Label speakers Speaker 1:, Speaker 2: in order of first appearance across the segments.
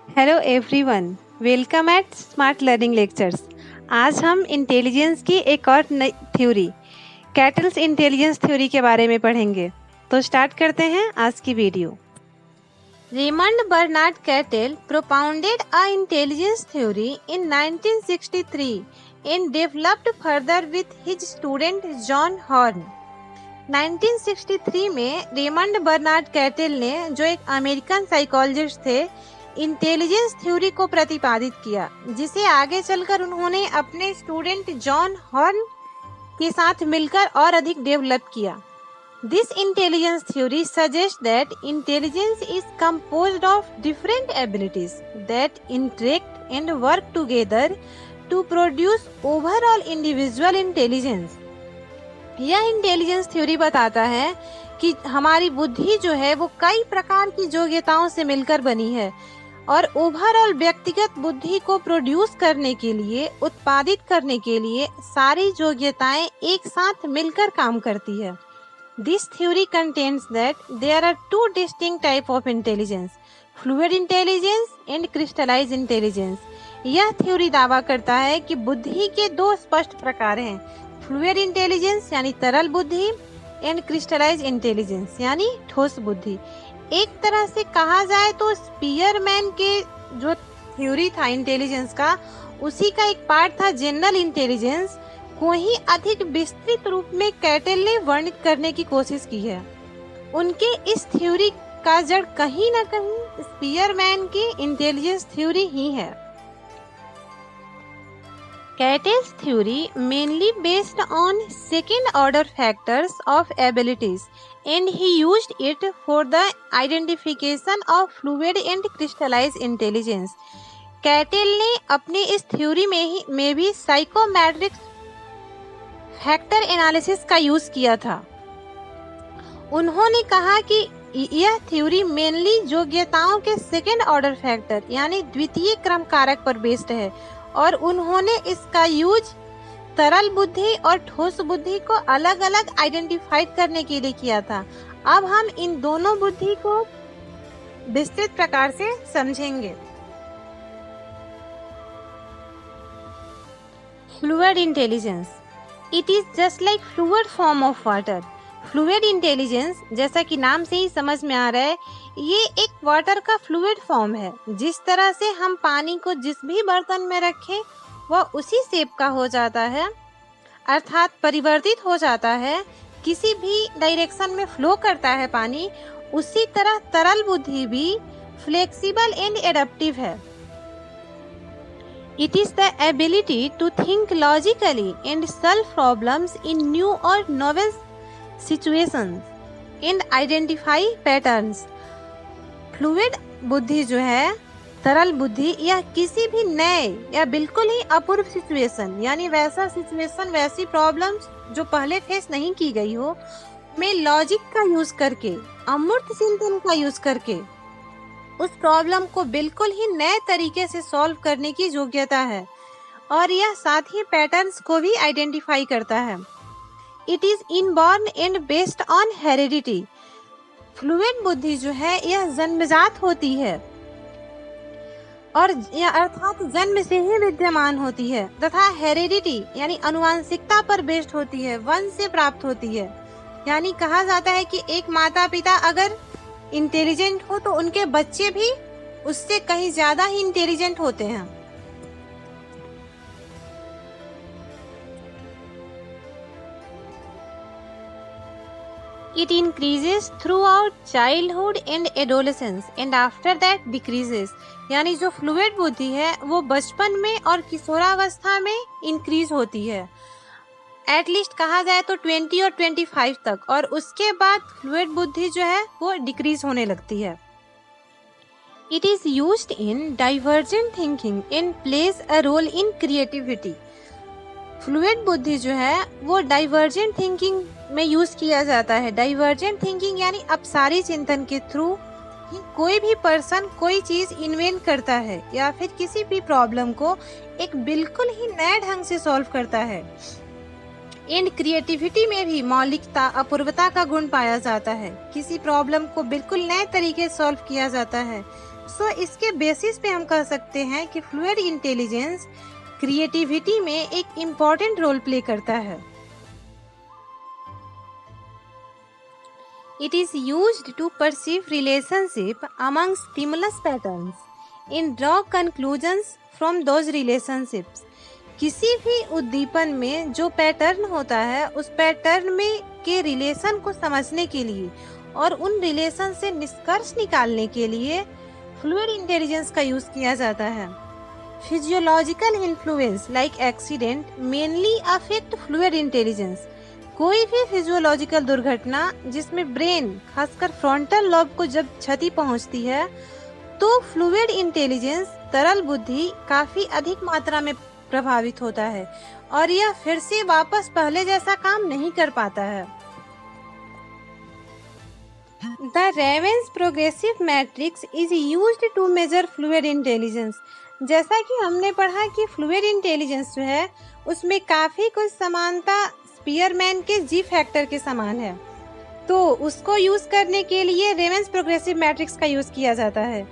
Speaker 1: Hello everyone, welcome eight smart learning lectures. आज हम intelligence की एक और नई थ्योरी, कैटल्स इंटेलिजेंस थ्योरी के बारे में पढ़ेंगे। तो स्टार्ट करते हैं आज की video. Raymond Bernard Cattell propounded a intelligence theory in 1963 and developed further with his student John Horn। 1963 में रेमंड बर्नार्ड कैटल ने, जो एक अमेरिकन साइकोलॉजिस्ट थे, इंटेलिजेंस थ्योरी को प्रतिपादित किया, जिसे आगे चलकर उन्होंने अपने स्टूडेंट जॉन हॉर्न के साथ मिलकर और अधिक डेवलप किया। This intelligence theory suggest that intelligence is composed of different abilities that interact and work together to produce overall individual intelligence. यह इंटेलिजेंस थ्योरी बताता है कि हमारी बुद्धि जो है वो कई प्रकार की योग्यताओं से मिलकर बनी है और ओवरऑल व्यक्तिगत बुद्धि को प्रोड्यूस करने के लिए, उत्पादित करने के लिए सारी योग्यताएं एक साथ मिलकर काम करती है। This theory contains that there are two distinct type of intelligence, fluid intelligence and crystallize intelligence. यह थ्योरी दावा करता है कि बुद्धि के दो स्पष्ट प्रकार हैं, फ्लूइड इंटेलिजेंस यानी तरल बुद्धि एंड क्रिस्टलाइज इंटेलिजेंस यानी ठोस बुद्धि। एक तरह से कहा जाए तो स्पीयरमैन के जो थ्योरी था इंटेलिजेंस का, उसी का एक पार्ट था जनरल इंटेलिजेंस, को ही अधिक विस्तृत रूप में कैटल ने वर्णित करने की कोशिश की है। उनके इस थ्योरी का जड़ कहीं न कहीं स्पीयरमैन की इंटेलिजेंस थ्योरी ही है। Cattell's theory mainly based on second-order factors of abilities, and he used it for the identification of fluid and crystallized intelligence। Cattail ने अपनी इस थ्योरी में भी साइकोमेट्रिक फैक्टर एनालिसिस का यूज किया था। उन्होंने कहा कि यह थ्योरी मेनली योग्यताओं के सेकेंड ऑर्डर फैक्टर यानी द्वितीय क्रम कारक पर बेस्ड है और उन्होंने इसका यूज तरल बुद्धि और ठोस बुद्धि को अलग अलग आइडेंटिफाइड करने के लिए किया था। अब हम इन दोनों बुद्धि को विस्तृत प्रकार से समझेंगे। Fluid intelligence, it is just like fluid form of water. Fluid intelligence, जैसा कि नाम से ही समझ में आ रहा है, ये एक वाटर का फ्लूइड फॉर्म है। जिस तरह से हम पानी को जिस भी बर्तन में रखें वह उसी शेप का हो जाता है, अर्थात परिवर्तित हो जाता है, किसी भी डायरेक्शन में फ्लो करता है पानी, उसी तरह तरल बुद्धि भी फ्लेक्सिबल एंड एडप्टिव है। It is the ability to think logically and solve problems in new or novel situations and identify patterns। Fluid बुद्धि जो है, तरल बुद्धि, यह किसी भी नए या बिल्कुल ही अपूर्व सिचुएशन यानी वैसा सिचुएशन, वैसी प्रॉब्लम्स जो पहले फेस नहीं की गई हो, में लॉजिक का यूज करके, अमूर्त चिंतन का यूज करके उस प्रॉब्लम को बिल्कुल ही नए तरीके से सॉल्व करने की योग्यता है और यह साथ ही पैटर्न्स को भी आइडेंटिफाई करता है। It is inborn and based on heredity. Fluid बुद्धि जो है यह जन्मजात होती है और यह अर्थात जन्म से ही विद्यमान होती है तथा हेरिडिटी यानी अनुवांशिकता पर बेस्ड होती है, वंश से प्राप्त होती है। यानी कहा जाता है कि एक माता पिता अगर इंटेलिजेंट हो तो उनके बच्चे भी उससे कहीं ज्यादा ही इंटेलिजेंट होते हैं। It increases throughout childhood and adolescence and after that decreases। यानी जो फ्लूइड बुद्धि है वो बचपन में और किशोरावस्था में इंक्रीज होती है, एटलीस्ट कहा जाए तो 20 और 25 तक, और उसके बाद फ्लूइड बुद्धि जो है वो डिक्रीज होने लगती है। It is used in divergent thinking and plays a role in creativity. Fluid बुद्धि जो है वो डाइवर्जेंट थिंकिंग में यूज किया जाता है। डाइवर्जेंट थिंकिंग यानी अपसारी चिंतन के थ्रू कोई भी पर्सन कोई चीज इन्वेंट करता है या फिर किसी भी प्रॉब्लम को एक बिल्कुल ही नए ढंग से सॉल्व करता है। एंड क्रिएटिविटी में भी मौलिकता, अपूर्वता का गुण पाया जाता है। किसी प्रॉब्लम को बिल्कुल नए तरीके से सॉल्व किया जाता है। सो इसके बेसिस पे हम कह सकते हैं कि फ्लूइड इंटेलिजेंस क्रिएटिविटी में एक इम्पॉर्टेंट रोल प्ले करता है। It is used to perceive relationship among stimulus patterns and draw conclusions from those relationships. किसी भी उद्दीपन में जो पैटर्न होता है उस पैटर्न में के रिलेशन को समझने के लिए और उन रिलेशन से निष्कर्ष निकालने के लिए फ्लूइड इंटेलिजेंस का यूज किया जाता है। Physiological influence like accident mainly affect fluid intelligence. कोई भी फिजियोलॉजिकल दुर्घटना जिसमें ब्रेन खासकर फ्रंटल लॉब को जब क्षति पहुंचती है तो फ्लूइड इंटेलिजेंस तरल बुद्धि काफी अधिक मात्रा में प्रभावित होता है और यह फिर से वापस पहले जैसा काम नहीं कर पाता है। The Raven's progressive matrix is used to measure fluid intelligence. जैसा कि हमने पढ़ा कि फ्लूइड इंटेलिजेंस जो है उसमें काफी कुछ समानता स्पीयरमैन के जी फैक्टर के समान है, तो उसको यूज करने के लिए रेवेंस प्रोग्रेसिव मैट्रिक्स का यूज किया जाता है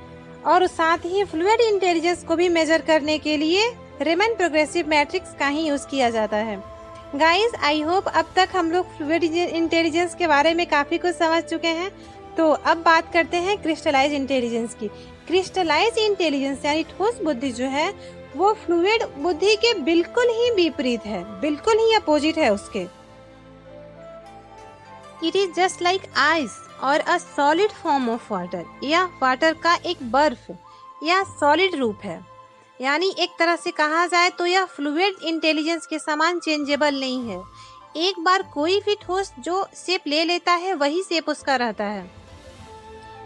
Speaker 1: और साथ ही फ्लूइड इंटेलिजेंस को भी मेजर करने के लिए रेमन प्रोग्रेसिव मैट्रिक्स का ही यूज किया जाता है। गाइस, आई होप अब तक हम लोग फ्लूइड इंटेलिजेंस के बारे में काफी कुछ समझ चुके हैं। तो अब बात करते हैं क्रिस्टलाइज इंटेलिजेंस की। क्रिस्टलाइज इंटेलिजेंस यानी ठोस बुद्धि जो है वो फ्लूइड बुद्धि के बिल्कुल ही विपरीत है, बिल्कुल ही अपोजिट है उसके। It is just like ice और a solid form of water. यह वाटर का एक बर्फ या सॉलिड रूप है, यानी एक तरह से कहा जाए तो यह फ्लूइड इंटेलिजेंस के समान चेंजेबल नहीं है। एक बार कोई भी ठोस जो शेप ले लेता है वही शेप उसका रहता है।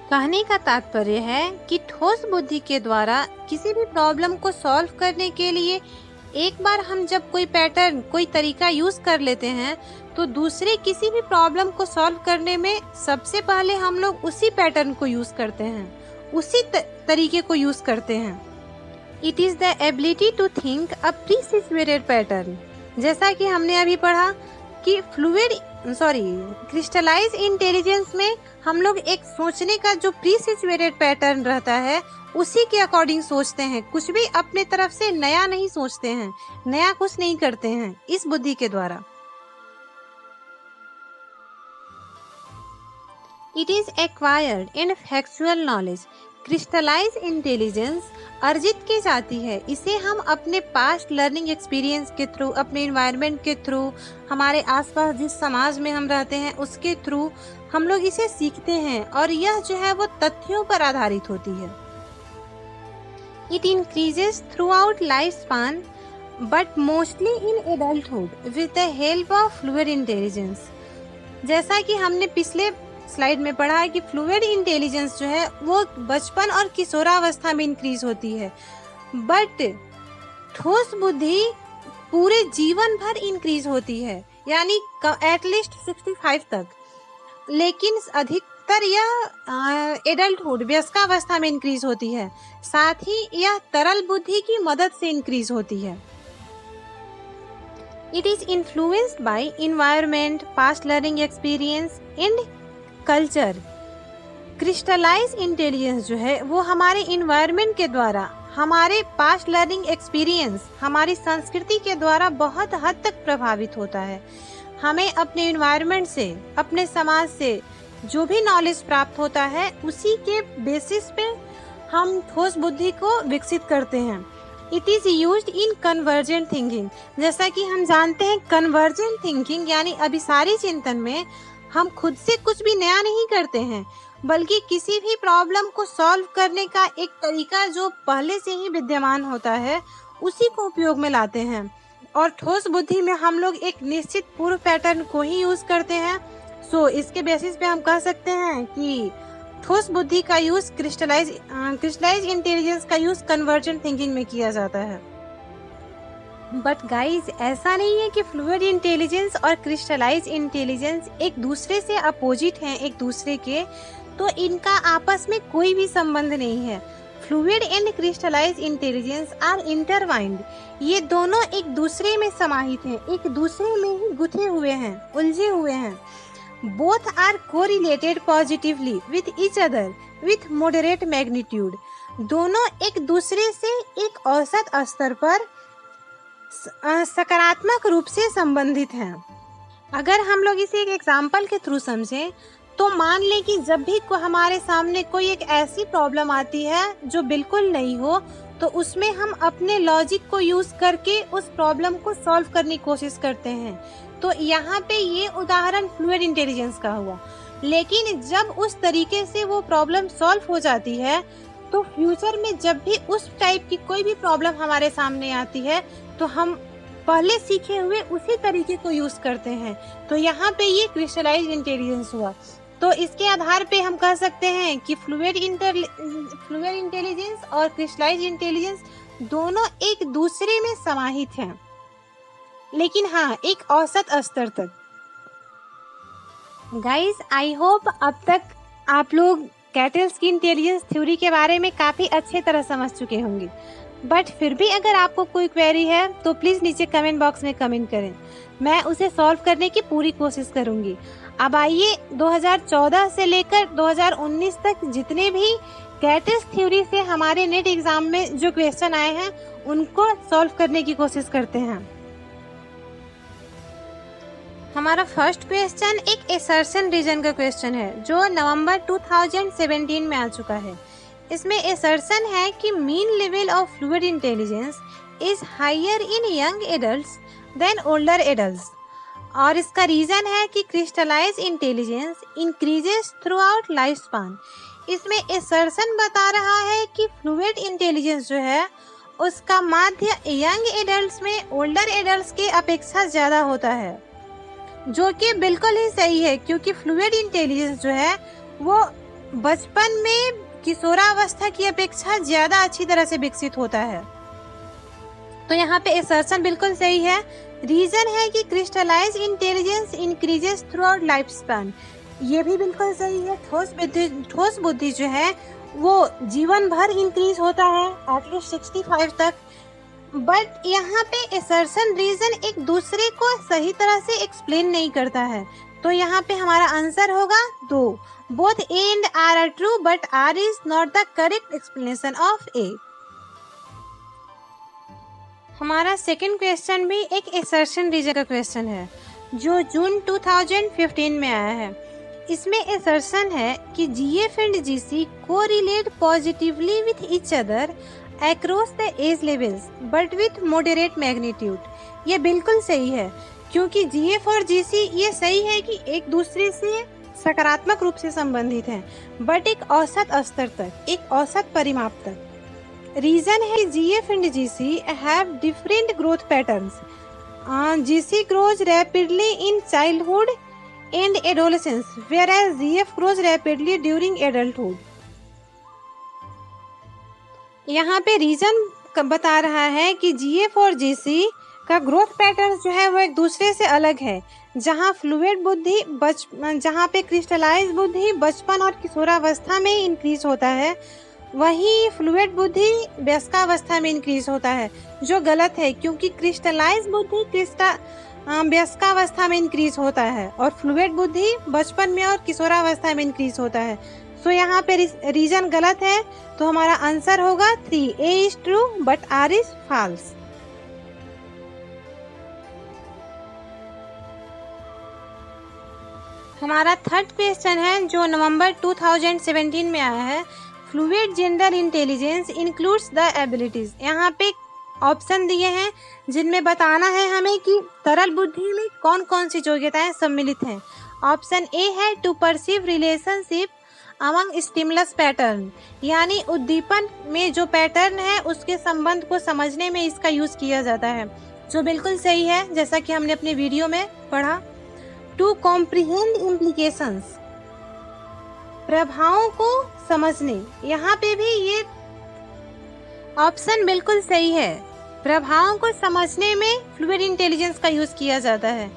Speaker 1: कहने का तात्पर्य है कि ठोस बुद्धि के द्वारा किसी भी प्रॉब्लम को सॉल्व करने के लिए एक बार हम जब कोई पैटर्न कोई तरीका यूज कर लेते हैं तो दूसरे किसी भी प्रॉब्लम को सॉल्व करने में सबसे पहले हम लोग उसी पैटर्न को यूज करते हैं, उसी तरीके को यूज करते हैं। It is the ability to think a pre situated pattern. जैसा कि हमने अभी पढ़ा कि क्रिस्टलाइज इंटेलिजेंस में हम लोग एक सोचने का जो प्री सिचुएटेड पैटर्न रहता है उसी के अकॉर्डिंग सोचते हैं, कुछ भी अपने तरफ से नया नहीं सोचते हैं, नया कुछ नहीं करते हैं इस बुद्धि के द्वारा। It is acquired in factual knowledge. Crystallize intelligence अर्जित की जाती है, इसे हम अपने पास्ट लर्निंग एक्सपीरियंस के थ्रू, अपने इन्वायरमेंट के थ्रू, हमारे आसपास जिस समाज में हम रहते हैं उसके थ्रू हम लोग इसे सीखते हैं और यह जो है वो तथ्यों पर आधारित होती है। It increases throughout life span but mostly in adulthood with the help of fluid intelligence. जैसा कि हमने पिछले स्लाइड में पढ़ा है कि फ्लूइड इंटेलिजेंस जो है वो बचपन और किशोरावस्था में इंक्रीज होती है, बट ठोस बुद्धि पूरे जीवन भर इंक्रीज होती है, यानी एटलीस्ट 65 तक, लेकिन अधिकतर यह एडल्टहुड वयस्कावस्था में इंक्रीज होती है। साथ ही यह तरल बुद्धि की मदद से इंक्रीज होती है। It is influenced by environment, past learning experience and culture. Crystallize intelligence जो है वो हमारे इन्वायरमेंट के द्वारा, हमारे पास्ट लर्निंग एक्सपीरियंस, हमारी संस्कृति के द्वारा बहुत हद तक प्रभावित होता है। हमें अपने इन्वायरमेंट से, अपने समाज से जो भी नॉलेज प्राप्त होता है उसी के बेसिस पे हम ठोस बुद्धि को विकसित करते हैं। It is used in convergent thinking. जैसा कि हम जानते हैं कन्वर्जेंट थिंकिंग यानी अभिसारी चिंतन में हम खुद से कुछ भी नया नहीं करते हैं, बल्कि किसी भी प्रॉब्लम को सॉल्व करने का एक तरीका जो पहले से ही विद्यमान होता है उसी को उपयोग में लाते हैं। और ठोस बुद्धि में हम लोग एक निश्चित पूर्व पैटर्न को ही यूज करते हैं। सो इसके बेसिस पे हम कह सकते हैं कि ठोस बुद्धि का यूज क्रिस्टलाइज इंटेलिजेंस का यूज कन्वर्जेंट थिंकिंग में किया जाता है। बट गाइज, ऐसा नहीं है कि फ्लूइड इंटेलिजेंस और क्रिस्टलाइज इंटेलिजेंस एक दूसरे से अपोजिट हैं एक दूसरे के, तो इनका आपस में कोई भी संबंध नहीं है। Fluid and crystallize intelligence are intertwined. ये दोनों एक दूसरे में समाहित हैं, एक दूसरे में ही गुथे हुए हैं, उलझे हुए हैं। Both are correlated positively with each other with moderate magnitude. दोनों एक दूसरे से एक औसत स्तर पर सकारात्मक रूप से संबंधित हैं। अगर हम लोग इसे एक एग्जाम्पल के थ्रू समझें तो मान लें कि जब भी हमारे सामने कोई एक ऐसी प्रॉब्लम आती है जो बिल्कुल नहीं हो, तो उसमें हम अपने लॉजिक को यूज़ करके उस प्रॉब्लम को सॉल्व करने की कोशिश करते हैं। तो यहाँ पे ये उदाहरण फ्लूइड इंटेलिजेंस का हुआ। लेकिन जब उस तरीके से वो प्रॉब्लम सॉल्व हो जाती है तो फ्यूचर में जब भी उस टाइप की कोई भी प्रॉब्लम हमारे सामने आती है तो हम पहले सीखे हुए उसी तरीके को यूज करते हैं। तो यहाँ पे ये क्रिस्टलाइज इंटेलिजेंस हुआ। तो इसके आधार पे हम कह सकते हैं कि फ्लूइड इंटेलिजेंस और क्रिस्टलाइज इंटेलिजेंस दोनों एक दूसरे में समाहित हैं, लेकिन हाँ एक औसत स्तर तक। गाइस, आई होप अब तक आप लोग कैटल्स की इंटेलिजेंस थ्योरी के बारे में काफ़ी अच्छे तरह समझ चुके होंगे। बट फिर भी अगर आपको कोई क्वेरी है तो प्लीज़ नीचे कमेंट बॉक्स में कमेंट करें, मैं उसे सॉल्व करने की पूरी कोशिश करूंगी। अब आइए 2014 से लेकर 2019 तक जितने भी कैटल्स थ्योरी से हमारे नेट एग्जाम में जो क्वेश्चन आए हैं उनको सॉल्व करने की कोशिश करते हैं। हमारा फर्स्ट क्वेश्चन एक एसर्शन रीजन का क्वेश्चन है जो नवंबर 2017 में आ चुका है। इसमें एसर्शन है कि mean level of fluid intelligence is higher in young adults than older adults, और इसका रीजन है कि crystallize intelligence increases throughout life span. इसमें एसर्शन बता रहा है कि फ्लूइड इंटेलिजेंस जो है उसका माध्य यंग एडल्ट्स में ओल्डर एडल्ट्स के अपेक्षा ज़्यादा होता है, जो कि बिल्कुल ही सही है क्योंकि फ्लूइड इंटेलिजेंस जो है वो बचपन में किशोरावस्था की अपेक्षा ज़्यादा अच्छी तरह से विकसित होता है। तो यहाँ पे असर्शन बिल्कुल सही है। रीजन है कि crystallize intelligence increases throughout life span, ये भी बिल्कुल सही है। ठोस बुद्धि जो है वो जीवन भर इंक्रीज होता है एटलीस्ट 65 तक। बट यहाँ पे असर्शन रीजन एक दूसरे को सही तरह से एक्सप्लेन नहीं करता है। तो यहाँ पे हमारा आंसर होगा 2। Both A and R are true but R is not the correct explanation of A. हमारा सेकंड क्वेश्चन भी एक असर्शन रीजन का क्वेश्चन है जो जून 2015 में आया है। इसमें असर्शन है कि GF and GC correlate positively with each other across the age levels but with moderate magnitude। ये बिल्कुल सही है क्योंकि GF और GC ये सही है कि एक दूसरे से सकारात्मक रूप से संबंधित हैं, बट एक औसत स्तर तक, एक औसत परिमाप तक। रीजन है GF and GC have different growth patterns। GC grows rapidly in childhood and adolescence whereas GF grows rapidly during adulthood। यहाँ पे रीजन बता रहा है कि जीएफ और जीसी का ग्रोथ पैटर्न जो है वो एक दूसरे से अलग है। जहाँ फ्लूइड बुद्धि जहाँ पे क्रिस्टलाइज बुद्धि बचपन और किशोरावस्था में इंक्रीज होता है, वहीं फ्लूइड बुद्धि वयस्कावस्था में इंक्रीज होता है, जो गलत है क्योंकि क्रिस्टलाइज बुद्धि वयस्कावस्था में इंक्रीज होता है और फ्लूइड बुद्धि बचपन में और किशोरावस्था में इंक्रीज होता है। सो यहाँ पे रीजन गलत है, तो हमारा आंसर होगा 3। A is true but R is false. हमारा थर्ड क्वेश्चन है जो नवंबर 2017 में आया है। Fluid gender intelligence includes the abilities. यहाँ पे ऑप्शन दिए हैं जिनमें बताना है हमें कि तरल बुद्धि में कौन कौन सी योग्यताएं सम्मिलित हैं। ऑप्शन ए है to perceive relationship among stimulus pattern, यानी उद्दीपन में जो पैटर्न है उसके संबंध को समझने में इसका यूज किया जाता है, जो बिल्कुल सही है जैसा कि हमने अपने वीडियो में पढ़ा। टू कॉम्प्रिहेंड इम्प्लीकेशंस, प्रभावों को समझने, यहाँ पे भी ये ऑप्शन बिल्कुल सही है। प्रभावों को समझने में फ्लूइड इंटेलिजेंस का यूज किया जाता है।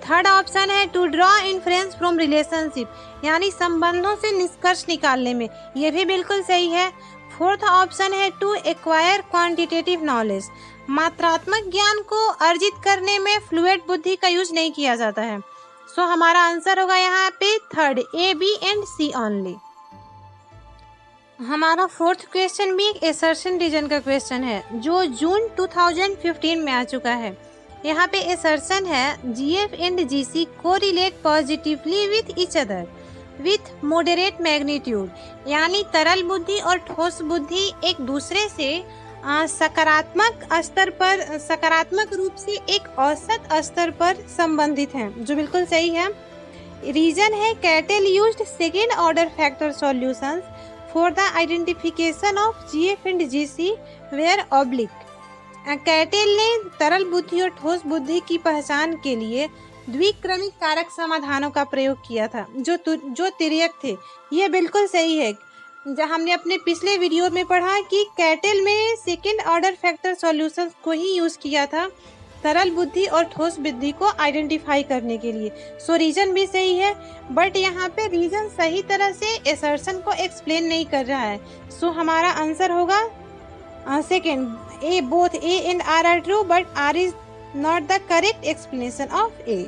Speaker 1: थर्ड ऑप्शन है to draw inference from relationship, यानी संबंधों से निष्कर्ष निकालने में, ये भी बिल्कुल सही है। फोर्थ ऑप्शन है टू एक्वायर क्वांटिटेटिव नॉलेज, मात्रात्मक ज्ञान को अर्जित करने में फ्लूइड बुद्धि का यूज नहीं किया जाता है। सो हमारा आंसर होगा यहाँ पे third, A B and C only. हमारा फोर्थ क्वेश्चन भी एक एसर्शन रीजन का क्वेश्चन है जो जून 2015 में आ चुका है। यहाँ पे एसर्शन है GF and GC correlate positively with each other with moderate magnitude, यानी तरल बुद्धि और ठोस बुद्धि एक दूसरे से सकारात्मक रूप से एक औसत स्तर पर संबंधित हैं, जो बिल्कुल सही है। रीजन है Cattell used second order factor solutions for the identification of GF and GC were oblique. Cattell ने तरल बुद्धि और ठोस बुद्धि की पहचान के लिए द्विक्रमिक कारक समाधानों का प्रयोग किया था जो तिर्यक थे। ये बिल्कुल सही है। जहाँ हमने अपने पिछले वीडियो में पढ़ा कि कैटेल में सेकेंड ऑर्डर फैक्टर सॉल्यूशंस को ही यूज़ किया था तरल बुद्धि और ठोस बुद्धि को आइडेंटिफाई करने के लिए। सो रीजन भी सही है, बट यहाँ पे रीजन सही तरह से एसर्शन को एक्सप्लेन नहीं कर रहा है। सो हमारा आंसर होगा second, A both A and R are true but R is not the correct explanation of A.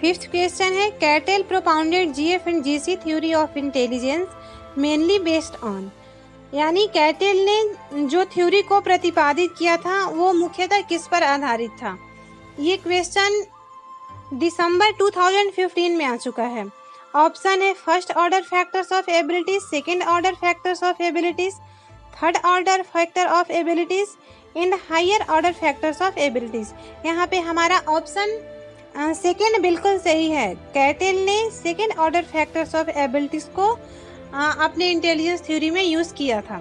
Speaker 1: Fifth question है Cattell propounded GF and GC theory of intelligence mainly based on, यानी Cattell ने जो theory को प्रतिपादित किया था वो मुख्यतः किस पर आधारित था। ये क्वेश्चन दिसंबर 2015 में आ चुका है। ऑप्शन है first order factors of abilities, second order factors of abilities, third order factor of abilities and higher order factors of abilities. यहाँ पे हमारा ऑप्शन सेकेंड बिल्कुल सही है। कैटेल ने second order factors of abilities को अपने इंटेलिजेंस थ्योरी में यूज किया था।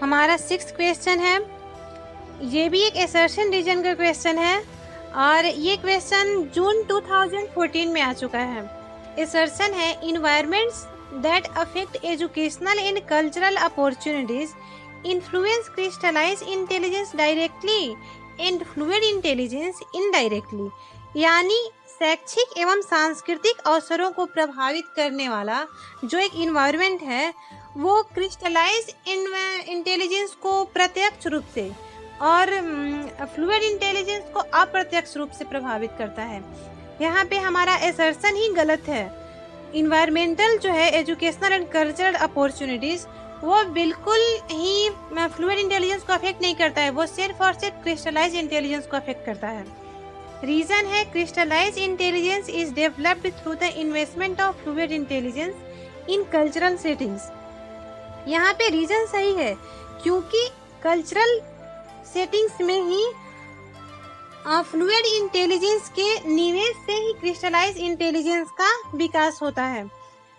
Speaker 1: हमारा सिक्स्थ क्वेश्चन है, ये भी एक एसर्शन रीजन का क्वेश्चन है और ये क्वेश्चन जून 2014 में आ चुका है। एसर्शन है environments that affect educational and cultural opportunities influence crystallize intelligence directly and fluid intelligence indirectly, यानी शैक्षिक एवं सांस्कृतिक अवसरों को प्रभावित करने वाला जो एक इन्वायरमेंट है वो क्रिस्टलाइज इंटेलिजेंस को प्रत्यक्ष रूप से और फ्लूइड इंटेलिजेंस को अप्रत्यक्ष रूप से प्रभावित करता है। यहाँ पे हमारा एसर्शन ही गलत है। इन्वायरमेंटल जो है एजुकेशनल एंड कल्चरल अपॉर्चुनिटीज वो बिल्कुल ही फ्लूइड इंटेलिजेंस को अफेक्ट नहीं करता है, वो सिर्फ और सिर्फ क्रिस्टलाइज इंटेलिजेंस को अफेक्ट करता है। रीजन है crystallize intelligence is developed through the investment of fluid intelligence in cultural settings. यहाँ पे रीजन सही है क्योंकि कल्चरल सेटिंग्स में ही फ्लूइड इंटेलिजेंस के निवेश से ही क्रिस्टलाइज इंटेलिजेंस का विकास होता है।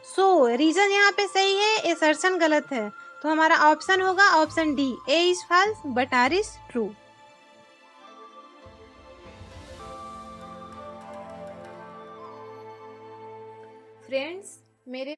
Speaker 1: सो रीजन यहाँ पे सही है, एसर्शन गलत है। तो हमारा ऑप्शन होगा option D, A is false but R is true. Friends, मेरे